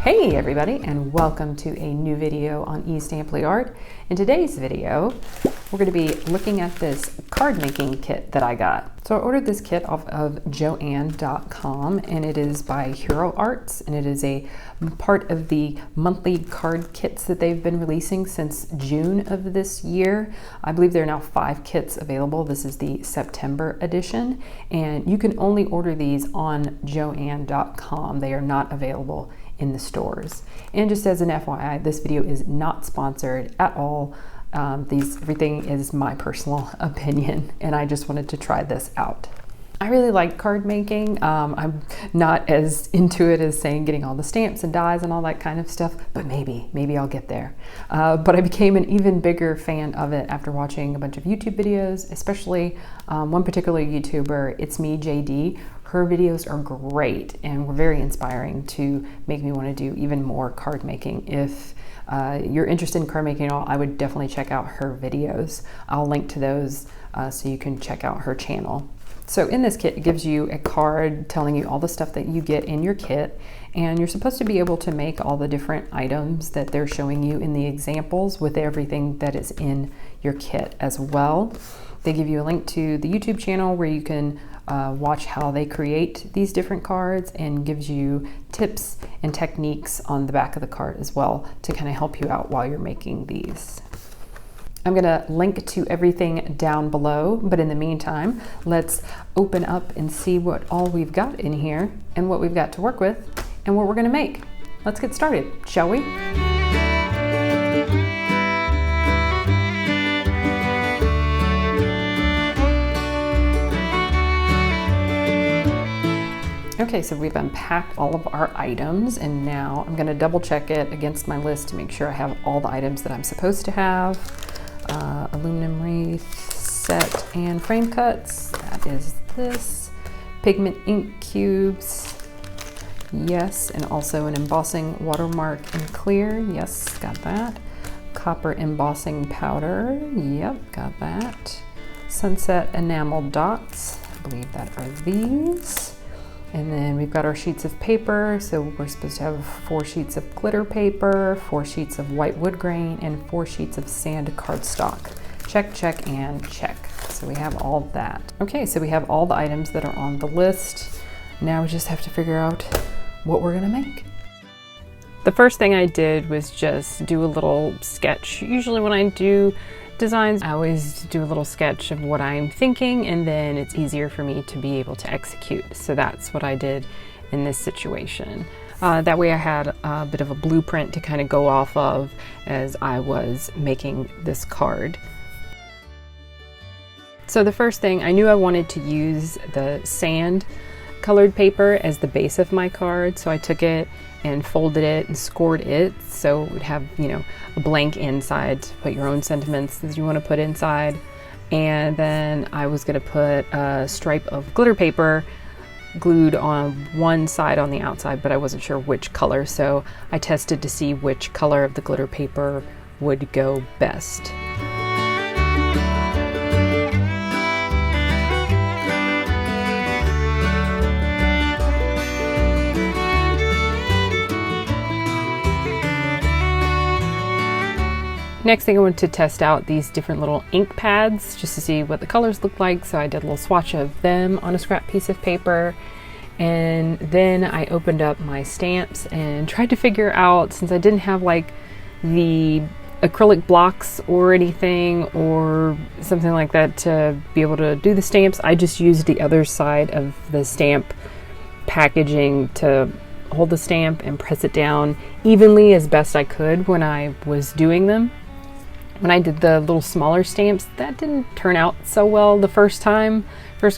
Hey everybody, and welcome to a new video on E.Stampley art. In today's video, we're going to be looking at this card making kit that I got. So I ordered this kit off of Joann.com, and it is by Hero Arts, and it is a part of the monthly card kits that they've been releasing since June of this year. I believe there are now 5 kits available. This is the September edition, and you can only order these on Joann.com. They are not available in the stores. And just as an FYI, this video is not sponsored at all. Everything is my personal opinion, and I just wanted to try this out. I really like card making. I'm not as into it as saying getting all the stamps and dies and all that kind of stuff, but maybe I'll get there. But I became an even bigger fan of it after watching a bunch of YouTube videos, especially one particular YouTuber, It's Me JD. Her videos are great and were very inspiring to make me want to do even more card making. If you're interested in card making at all, I would definitely check out her videos. I'll link to those so you can check out her channel. So in this kit, it gives you a card telling you all the stuff that you get in your kit, and you're supposed to be able to make all the different items that they're showing you in the examples with everything that is in your kit as well. They give you a link to the YouTube channel where you can watch how they create these different cards, and gives you tips and techniques on the back of the card as well to kind of help you out while you're making these. I'm going to link to everything down below, but in the meantime, let's open up and see what all we've got in here and what we've got to work with and what we're going to make. Let's get started, shall we? Okay, so we've unpacked all of our items, and now I'm going to double check it against my list to make sure I have all the items that I'm supposed to have. Aluminum wreath set and frame cuts, that is this. Pigment ink cubes, yes, and also an embossing watermark in clear, yes, got that. Copper embossing powder, yep, got that. Sunset enamel dots, I believe that are these. And then we've got our sheets of paper, so we're supposed to have 4 sheets of glitter paper, 4 sheets of white wood grain, and 4 sheets of sand cardstock. Check, check, and check. So we have all that. Okay, so we have all the items that are on the list. Now we just have to figure out what we're gonna make. The first thing I did was just do a little sketch. Usually when I do designs, I always do a little sketch of what I'm thinking, and then it's easier for me to be able to execute. So that's what I did in this situation. That way I had a bit of a blueprint to kind of go off of as I was making this card. So the first thing, I knew I wanted to use the sand colored paper as the base of my card, so I took it and folded it and scored it so it would have, you know, a blank inside to put your own sentiments that you want to put inside. And then I was going to put a stripe of glitter paper glued on one side on the outside, but I wasn't sure which color, so I tested to see which color of the glitter paper would go best. Next thing, I wanted to test out these different little ink pads just to see what the colors look like. So I did a little swatch of them on a scrap piece of paper. And then I opened up my stamps and tried to figure out, since I didn't have like the acrylic blocks or anything or something like that to be able to do the stamps, I just used the other side of the stamp packaging to hold the stamp and press it down evenly as best I could when I was doing them. When I did the little smaller stamps, that didn't turn out so well the first go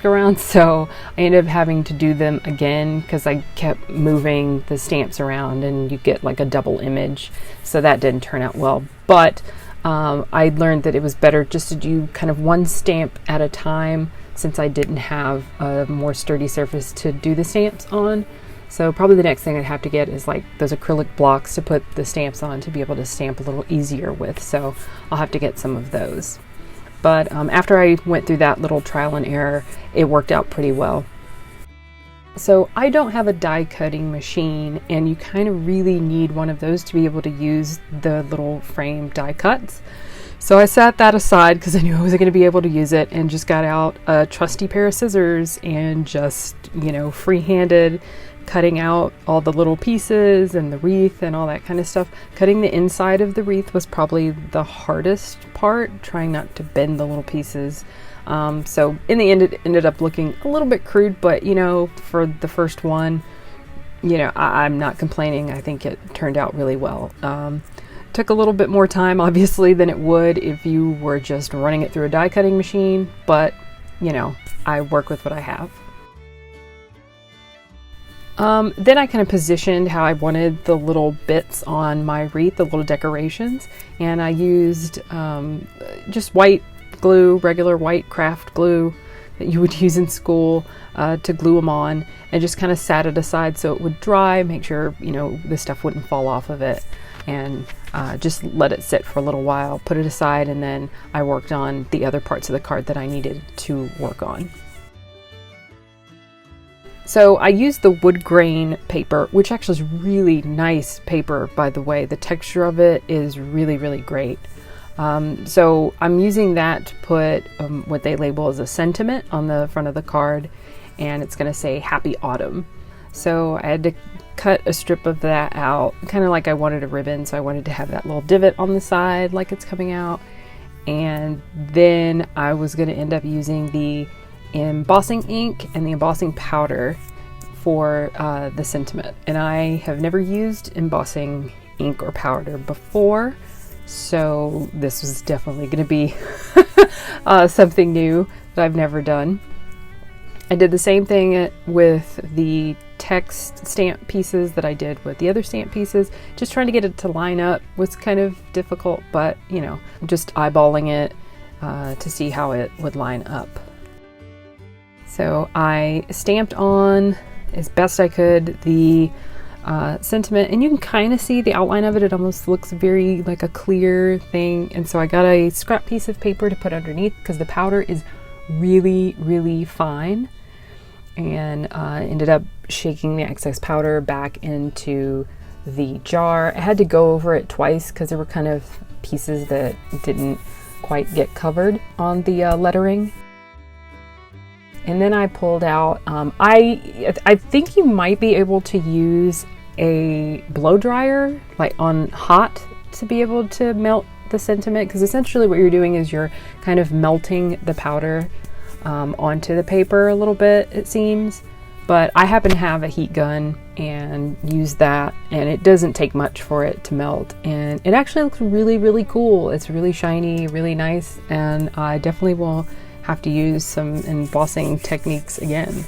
around, so I ended up having to do them again because I kept moving the stamps around and you get like a double image, so that didn't turn out well. But I learned that it was better just to do kind of one stamp at a time, since I didn't have a more sturdy surface to do the stamps on. So probably the next thing I'd have to get is like those acrylic blocks to put the stamps on to be able to stamp a little easier with. So I'll have to get some of those. But after I went through that little trial and error, it worked out pretty well. So I don't have a die cutting machine, and you kind of really need one of those to be able to use the little frame die cuts. So I set that aside because I knew I wasn't going to be able to use it, and just got out a trusty pair of scissors and just, you know, free-handed cutting out all the little pieces and the wreath and all that kind of stuff. Cutting the inside of the wreath was probably the hardest part, trying not to bend the little pieces. So in the end, it ended up looking a little bit crude, but you know, for the first one, you know, I'm not complaining. I think it turned out really well. Took a little bit more time, obviously, than it would if you were just running it through a die cutting machine, but you know, I work with what I have. Then I kind of positioned how I wanted the little bits on my wreath, the little decorations, and I used just white glue, regular white craft glue that you would use in school to glue them on, and just kind of sat it aside so it would dry, make sure, you know, the stuff wouldn't fall off of it, and just let it sit for a little while, put it aside, and then I worked on the other parts of the card that I needed to work on. So I used the wood grain paper, which actually is really nice paper, by the way. The texture of it is really, really great. So I'm using that to put what they label as a sentiment on the front of the card, and it's going to say Happy Autumn. So I had to cut a strip of that out, kind of like I wanted a ribbon, so I wanted to have that little divot on the side like it's coming out. And then I was going to end up using the embossing ink and the embossing powder for the sentiment. And I have never used embossing ink or powder before, so this was definitely going to be something new that I've never done. I did the same thing with the text stamp pieces that I did with the other stamp pieces. Just trying to get it to line up was kind of difficult, but you know, just eyeballing it to see how it would line up. So I stamped on as best I could the sentiment, and you can kind of see the outline of it. It almost looks very like a clear thing, and so I got a scrap piece of paper to put underneath because the powder is really, really fine, and ended up shaking the excess powder back into the jar. I had to go over it twice because there were kind of pieces that didn't quite get covered on the lettering. And then I pulled out, I think you might be able to use a blow dryer, like on hot, to be able to melt the sentiment, because essentially what you're doing is you're kind of melting the powder onto the paper a little bit, it seems. But I happen to have a heat gun and use that, and it doesn't take much for it to melt, and it actually looks really, really cool. It's really shiny, really nice, and I definitely will have to use some embossing techniques again.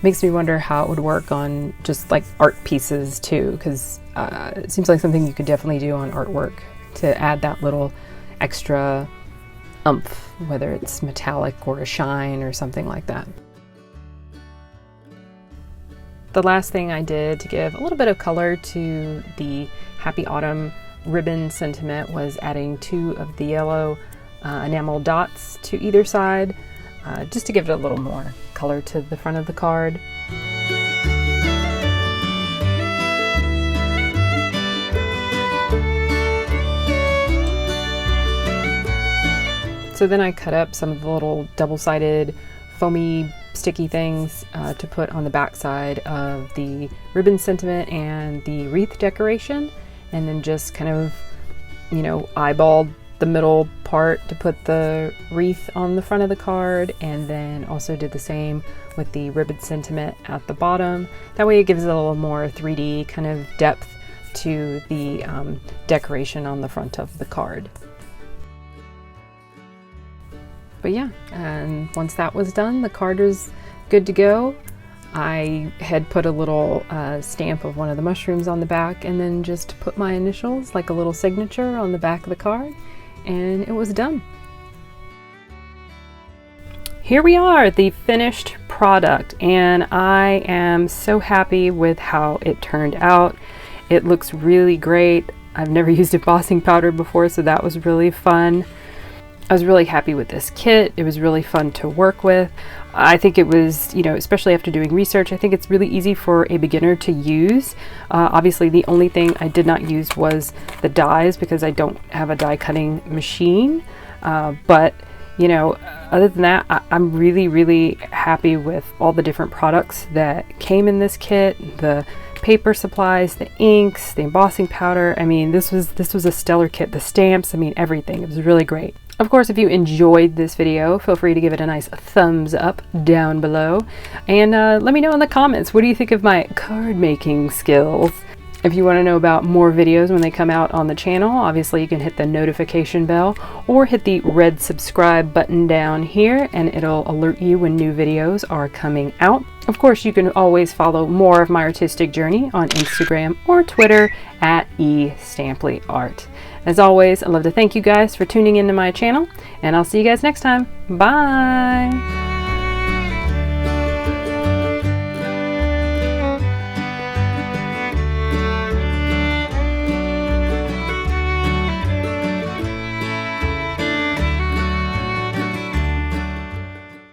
Makes me wonder how it would work on just like art pieces too, because it seems like something you could definitely do on artwork to add that little extra oomph, whether it's metallic or a shine or something like that. The last thing I did to give a little bit of color to the Happy Autumn ribbon sentiment was adding 2 of the yellow enamel dots to either side, just to give it a little more color to the front of the card. So then I cut up some of the little double-sided foamy sticky things to put on the back side of the ribbon sentiment and the wreath decoration, and then just kind of, you know, eyeballed the middle part to put the wreath on the front of the card, and then also did the same with the ribbon sentiment at the bottom. That way it gives it a little more 3D kind of depth to the decoration on the front of the card. But yeah, and once that was done, the card was good to go. I had put a little stamp of one of the mushrooms on the back, and then just put my initials, like a little signature, on the back of the card, and it was done. Here we are, the finished product, and I am so happy with how it turned out. It looks really great. I've never used embossing powder before, so that was really fun. I was really happy with this kit. It was really fun to work with. I think it was, you know, especially after doing research, I think it's really easy for a beginner to use. Obviously, the only thing I did not use was the dies because I don't have a die cutting machine. But, you know, other than that, I'm really, really happy with all the different products that came in this kit. The paper supplies, the inks, the embossing powder. I mean, this was a stellar kit. The stamps, I mean, everything. It was really great. Of course, if you enjoyed this video, feel free to give it a nice thumbs up down below. And let me know in the comments, what do you think of my card making skills? If you want to know about more videos when they come out on the channel, obviously you can hit the notification bell or hit the red subscribe button down here and it'll alert you when new videos are coming out. Of course, you can always follow more of my artistic journey on Instagram or Twitter at E.Stampley Art. As always, I'd love to thank you guys for tuning into my channel, and I'll see you guys next time. Bye!